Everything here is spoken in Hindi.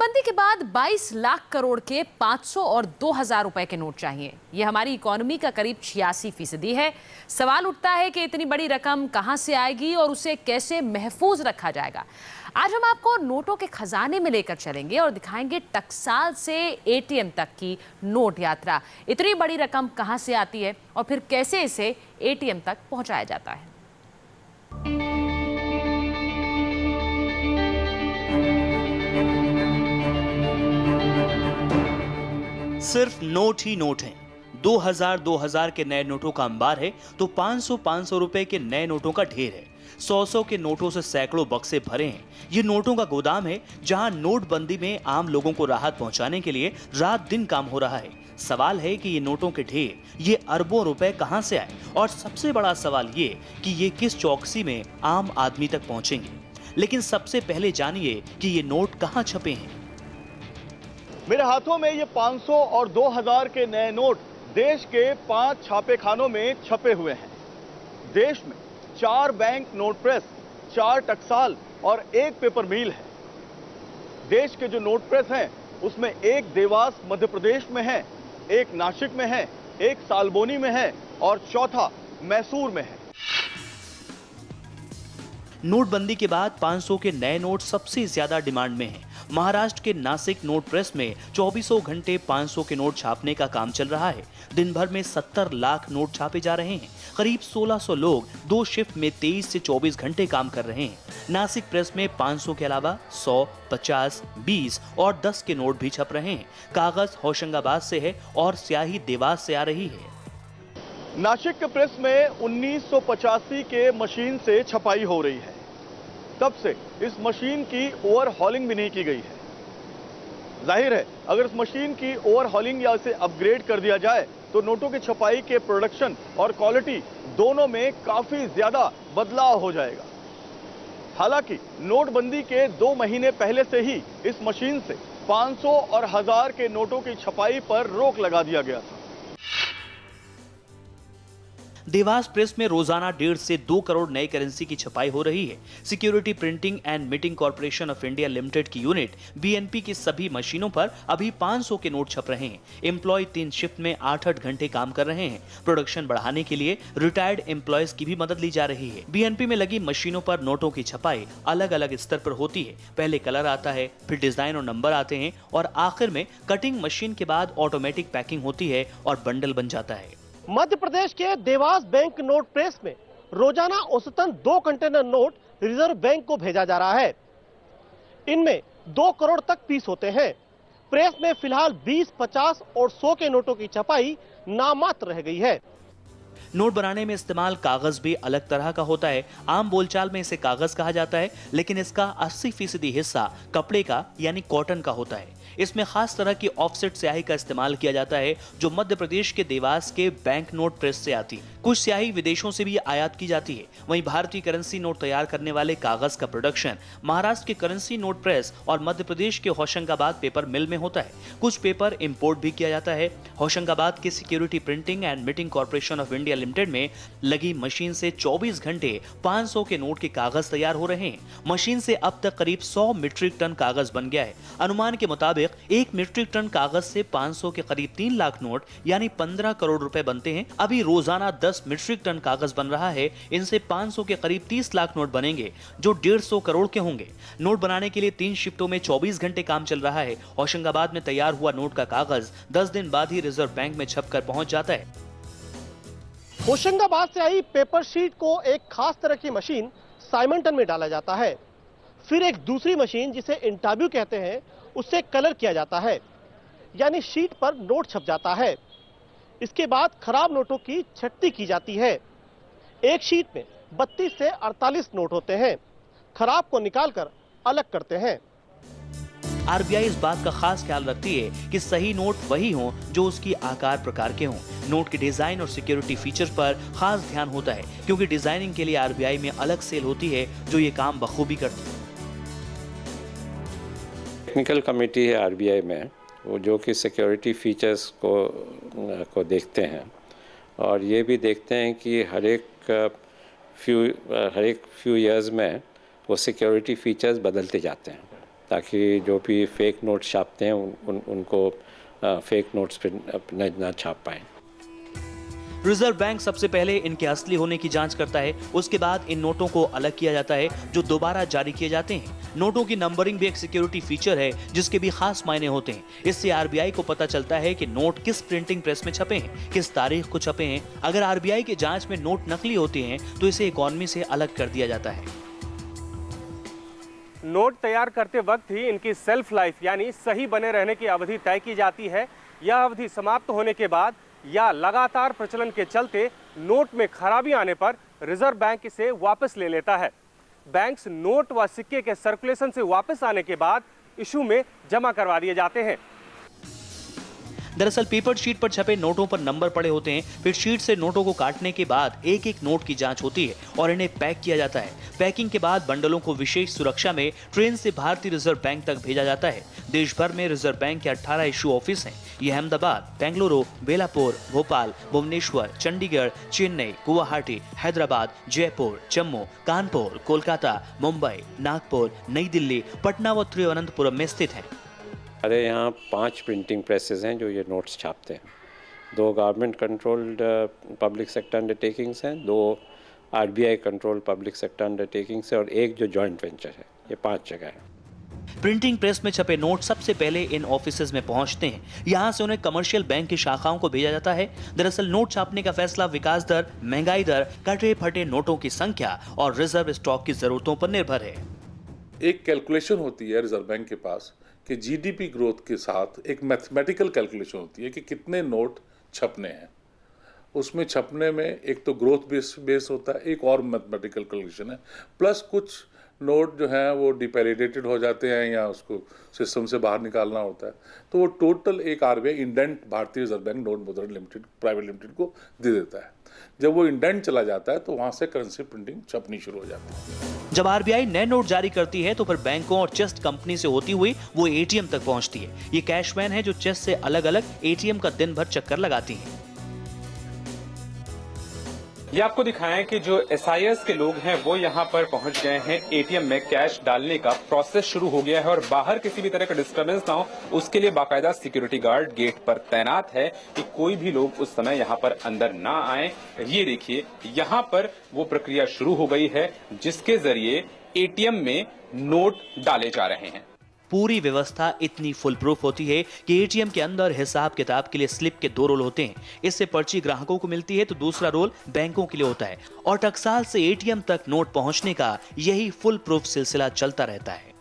नोटबंदी के बाद 22 लाख करोड़ के 500 और 2000 रुपए के नोट चाहिए। यह हमारी इकोनॉमी का करीब 86% है। सवाल उठता है कि इतनी बड़ी रकम कहां से आएगी और उसे कैसे महफूज रखा जाएगा। आज हम आपको नोटों के खजाने में लेकर चलेंगे और दिखाएंगे टकसाल से एटीएम तक की नोट यात्रा। इतनी बड़ी रकम कहां से आती है और फिर कैसे इसे एटीएम तक पहुंचाया जाता है। सिर्फ नोट ही नोट हैं। 2000 के नए नोटों का अंबार है तो 500 रुपए के नए नोटों का ढेर है। 100 के नोटों से सैकड़ों बक्से भरे हैं। ये नोटों का गोदाम है जहां नोटबंदी में आम लोगों को राहत पहुंचाने के लिए रात दिन काम हो रहा है। सवाल है कि ये नोटों के ढेर, ये अरबों रुपए कहां से आए, और सबसे बड़ा सवाल ये कि ये किस चौकसी में आम आदमी तक पहुंचेंगे। लेकिन सबसे पहले जानिए कि ये नोट कहां छपे हैं। मेरे हाथों में ये 500 और 2000 के नए नोट देश के 5 छापेखानों में छपे हुए हैं। देश में 4 बैंक नोट प्रेस, 4 टकसाल और 1 पेपर मिल है। देश के जो नोट प्रेस हैं उसमें एक देवास मध्य प्रदेश में है, एक नासिक में है, एक सालबोनी में है और चौथा मैसूर में है। नोटबंदी के बाद 500 के नए नोट सबसे ज्यादा डिमांड में हैं। महाराष्ट्र के नासिक नोट प्रेस में 24 घंटे 500 के नोट छापने का काम चल रहा है। दिन भर में 70 लाख नोट छापे जा रहे हैं। करीब 1600 लोग 2 शिफ्ट में 23 से 24 घंटे काम कर रहे हैं। नासिक प्रेस में 500 के अलावा 100, 50, 20 और 10 के नोट भी छप रहे हैं। कागज होशंगाबाद से है और स्याही देवास से आ रही है। नासिक के प्रेस में 1985 के मशीन से छपाई हो रही है। तब से इस मशीन की ओवरहॉलिंग भी नहीं की गई है। जाहिर है अगर इस मशीन की ओवरहॉलिंग या इसे अपग्रेड कर दिया जाए तो नोटों की छपाई के प्रोडक्शन और क्वालिटी दोनों में काफी ज्यादा बदलाव हो जाएगा। हालांकि नोटबंदी के 2 महीने पहले से ही इस मशीन से 500 और 1000 के नोटों की छपाई पर रोक लगा दिया गया था। देवास प्रेस में रोजाना 1.5 से 2 करोड़ नई करेंसी की छपाई हो रही है। Security printing and meeting corporation of India limited की यूनिट बीएनपी की सभी मशीनों पर अभी 500 के नोट छप रहे हैं। एम्प्लॉय 3 शिफ्ट में 8-8 घंटे काम कर रहे हैं। प्रोडक्शन बढ़ाने के लिए रिटायर्ड एम्प्लॉयज की भी मदद ली जा रही है। बीएनपी में लगी मशीनों पर नोटों की छपाई अलग अलग स्तर पर होती है। पहले कलर आता है, फिर डिजाइन और नंबर आते हैं और आखिर में कटिंग मशीन के बाद ऑटोमेटिक पैकिंग होती है और बंडल बन जाता है। मध्य प्रदेश के देवास बैंक नोट प्रेस में रोजाना औसतन 2 कंटेनर नोट रिजर्व बैंक को भेजा जा रहा है। इनमें 2 करोड़ तक पीस होते हैं। प्रेस में फिलहाल 20, 50 और 100 के नोटों की छपाई नामात्र रह गई है। नोट बनाने में इस्तेमाल कागज भी अलग तरह का होता है। आम बोलचाल में इसे कागज कहा जाता है, लेकिन इसका 80% हिस्सा कपड़े का यानी कॉटन का होता है। इसमें खास तरह की ऑफसेट स्याही का इस्तेमाल किया जाता है जो मध्य प्रदेश के देवास के बैंक नोट प्रेस से आती है। कुछ स्याही विदेशों से भी आयात की जाती है। वहीं भारतीय करेंसी नोट तैयार करने वाले कागज का प्रोडक्शन महाराष्ट्र के करेंसी नोट प्रेस और मध्य प्रदेश के होशंगाबाद पेपर मिल में होता है। कुछ पेपर इंपोर्ट भी किया जाता है। होशंगाबाद के security printing and meeting corporation of India limited में लगी मशीन से 24 घंटे 500 के नोट के कागज तैयार हो रहे हैं। मशीन से अब तक करीब 100 मीट्रिक टन कागज बन गया है। अनुमान के मुताबिक 1 मीट्रिक टन कागज से 500 के करीब 3 लाख नोट यानी 15 करोड़ रुपए बनते हैं। अभी रोजाना 10 मीट्रिक टन कागज बन रहा है। इनसे 500 के करीब 30 लाख नोट बनेंगे जो 150 करोड़ के होंगे। नोट बनाने के लिए 3 शिफ्टों में 24 घंटे काम चल रहा है। होशंगाबाद में तैयार हुआ नोट का कागज 10 दिन बाद ही रिजर्व बैंक में छपकर पहुंच जाता है। होशंगाबाद से आई पेपर शीट को एक खास तरह की मशीन साइमंटन में डाला जाता है। फिर एक दूसरी मशीन जिसे इंटरव्यू कहते हैं उससे कलर किया जाता है, यानी शीट पर नोट छप जाता है। इसके बाद खराब नोटों की छटनी की जाती है। एक शीट में 32 से 48 नोट होते हैं। खराब को निकालकर अलग करते हैं। आरबीआई इस बात का खास ख्याल रखती है कि सही नोट वही हों जो उसकी आकार प्रकार के हों। नोट के डिजाइन और सिक्योरिटी फीचर्स पर खास ध्यान होता है क्योंकि डिजाइनिंग के लिए आरबीआई में अलग सेल होती है जो ये काम बखूबी करती है। टेक्निकल कमेटी है आरबीआई में, वो जो कि सिक्योरिटी फीचर्स को देखते हैं और ये भी देखते हैं कि हर एक फ्यू ईयर्स में वो सिक्योरिटी फीचर्स बदलते जाते हैं ताकि जो भी फेक नोट छापते हैं उनको फेक नोट्स पे ना छाप पाएँ। रिजर्व बैंक सबसे पहले इनके असली होने की जांच करता है, उसके बाद इन नोटों को अलग किया जाता है जो दोबारा जारी किए जाते हैं। नोटों की नंबरिंग भी एक सिक्योरिटी फीचर है जिसके भी खास मायने होते हैं। इससे आरबीआई को पता चलता है कि नोट किस प्रिंटिंग प्रेस में छपे हैं, किस तारीख को छपे हैं। अगर आरबीआई की जांच में नोट नकली होते हैं तो इसे इकोनॉमी से अलग कर दिया जाता है। नोट तैयार करते वक्त ही इनकी सेल्फ लाइफ यानी सही बने रहने की अवधि तय की जाती है। यह अवधि समाप्त होने के बाद या लगातार प्रचलन के चलते नोट में खराबी आने पर रिजर्व बैंक इसे वापस ले लेता है। बैंक्स नोट व सिक्के के सर्कुलेशन से वापस आने के बाद इशू में जमा करवा दिए जाते हैं। दरअसल पेपर शीट पर छपे नोटों पर नंबर पड़े होते हैं। फिर शीट से नोटों को काटने के बाद एक एक नोट की जांच होती है और इन्हें पैक किया जाता है। पैकिंग के बाद बंडलों को विशेष सुरक्षा में ट्रेन से भारतीय रिजर्व बैंक तक भेजा जाता है। देश भर में रिजर्व बैंक के 18 इशू ऑफिस हैं। ये अहमदाबाद, बेंगलुरु, बेलापुर, भोपाल, भुवनेश्वर, चंडीगढ़, चेन्नई, गुवाहाटी, हैदराबाद, जयपुर, जम्मू, कानपुर, कोलकाता, मुंबई, नागपुर, नई दिल्ली, पटना व तिरुवनंतपुरम में स्थित हैं। हमारे यहाँ 5 प्रिंटिंग प्रेसेस हैं जो ये नोट्स छापते हैं। 2 government controlled public sector undertakings हैं, 2 RBI control public sector undertakings है और 1 जो जॉइंट वेंचर है। ये 5 जगह है। प्रिंटिंग प्रेस में छपे नोट सबसे पहले इन ऑफिसेज में पहुंचते हैं। यहां से उन्हें कमर्शियल बैंक की शाखाओं को भेजा जाता है। दरअसल नोट छापने का फैसला विकास दर, महंगाई दर, कटे फटे नोटों की संख्या और रिजर्व स्टॉक की जरूरतों पर निर्भर है। एक कैलकुलेशन होती है रिजर्व बैंक के पास कि जीडीपी ग्रोथ के साथ एक मैथमेटिकल कैलकुलेशन होती है कि कितने नोट छपने हैं। उसमें छपने में एक तो ग्रोथ बेस होता है, एक और मैथमेटिकल कैलकुलेशन है, प्लस कुछ नोट जो हैं वो डिपेरिडेटेड हो जाते हैं या उसको सिस्टम से बाहर निकालना होता है। तो वो टोटल एक आरबीआई इंडेंट भारतीय रिजर्व बैंक नोट मुद्रण लिमिटेड प्राइवेट लिमिटेड को दे देता है। जब वो इंडेंट चला जाता है तो वहाँ से करेंसी प्रिंटिंग छपनी शुरू हो जाती है। जब आरबीआई नए नोट जारी करती है तो फिर बैंकों और चेस्ट कंपनी से होती हुई वो एटीएम तक पहुंचती है। ये कैश वैन है जो चेस्ट से अलग अलग एटीएम का दिन भर चक्कर लगाती है। ये आपको दिखाएं कि जो एसआईएस के लोग हैं वो यहाँ पर पहुंच गए हैं। एटीएम में कैश डालने का प्रोसेस शुरू हो गया है और बाहर किसी भी तरह का डिस्टर्बेंस ना हो उसके लिए बाकायदा सिक्योरिटी गार्ड गेट पर तैनात है कि कोई भी लोग उस समय यहाँ पर अंदर ना आए। ये देखिए यहाँ पर वो प्रक्रिया शुरू हो गई है जिसके जरिए एटीएम में नोट डाले जा रहे हैं। पूरी व्यवस्था इतनी फुल प्रूफ होती है कि एटीएम के अंदर हिसाब किताब के लिए स्लिप के 2 रोल होते हैं। इससे पर्ची ग्राहकों को मिलती है तो दूसरा रोल बैंकों के लिए होता है और टकसाल से एटीएम तक नोट पहुंचने का यही फुल प्रूफ सिलसिला चलता रहता है।